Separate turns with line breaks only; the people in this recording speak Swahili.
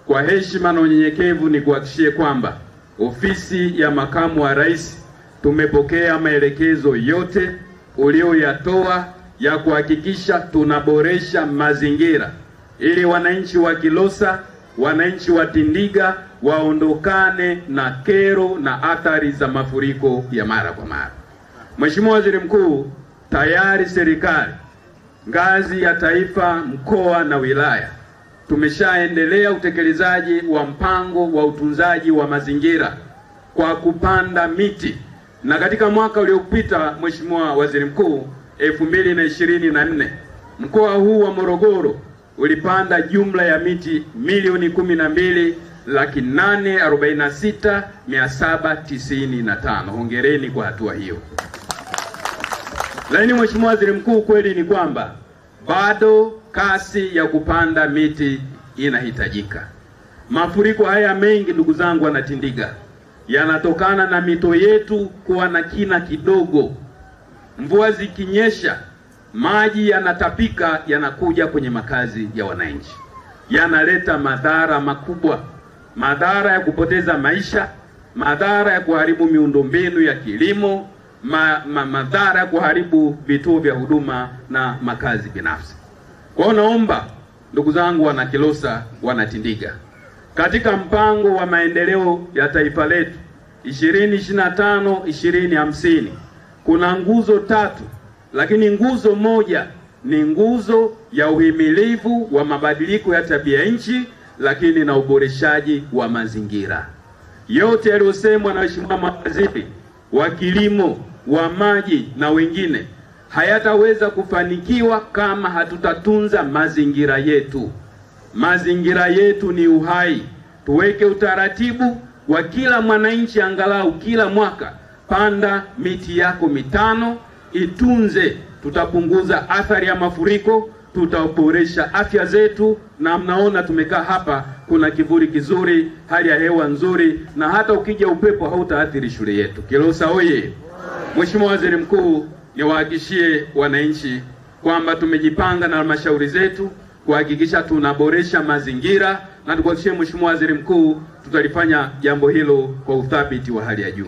kwa heshima na unyenyekevu ni kuhakikishie kwamba ofisi ya makamu wa rais tumepokea maelekezo yote ulioyatoa ya kuhakikisha tunaboresha mazingira ili wananchi wa Kilosa, wananchi wa Tindiga waondokane na kero na athari za mafuriko ya mara kwa mara. Mheshimiwa Waziri Mkuu, tayari serikali ngazi ya taifa, mkoa na wilaya tumeshaendelea utekelezaji wa mpango wa utunzaji wa mazingira kwa kupanda miti, na katika mwaka uliopita Mheshimiwa Waziri Mkuu 2024 mkoa huu wa Morogoro ulipanda jumla ya miti milioni 12,846,795. Hongereni kwa hatua hiyo. Lakini Mheshimiwa Waziri Mkuu, kweli ni kwamba bado kasi ya kupanda miti inahitajika. Mafuriko haya mengi, ndugu zangu wanatindiga, yanatokana na mito yetu kuwa na kina kidogo. Mvua zikinyesha, maji yanatapika, yanakuja kwenye makazi ya wananchi, yanaleta madhara makubwa, madhara ya kupoteza maisha, madhara ya kuharibu miundombinu ya kilimo, madhara ya kuharibu vituo vya huduma na makazi binafsi. Kwa hiyo naomba ndugu zangu wana Kilosa, wana Tindiga, katika mpango wa maendeleo ya taifa letu 2025-2050 kuna nguzo tatu, lakini nguzo moja ni nguzo ya uhimilivu wa mabadiliko ya tabia nchi, lakini na uboreshaji wa mazingira. Yote yaliyosemwa na Mheshimiwa mawaziri wa kilimo, wa maji na wengine hayataweza kufanikiwa kama hatutatunza mazingira yetu. Mazingira yetu ni uhai. Tuweke utaratibu wa kila mwananchi angalau kila mwaka panda miti yako 5, itunze. Tutapunguza athari ya mafuriko, tutaboresha afya zetu, na mnaona tumekaa hapa, kuna kivuli kizuri, hali ya hewa nzuri, na hata ukija upepo hautaathiri shule yetu. Kilosa oye! Mheshimiwa Waziri Mkuu, niwahakikishie wananchi kwamba tumejipanga na halmashauri zetu kuhakikisha tunaboresha mazingira, na tukuhakikishie Mheshimiwa Waziri Mkuu, tutalifanya jambo hilo kwa uthabiti wa hali ya juu.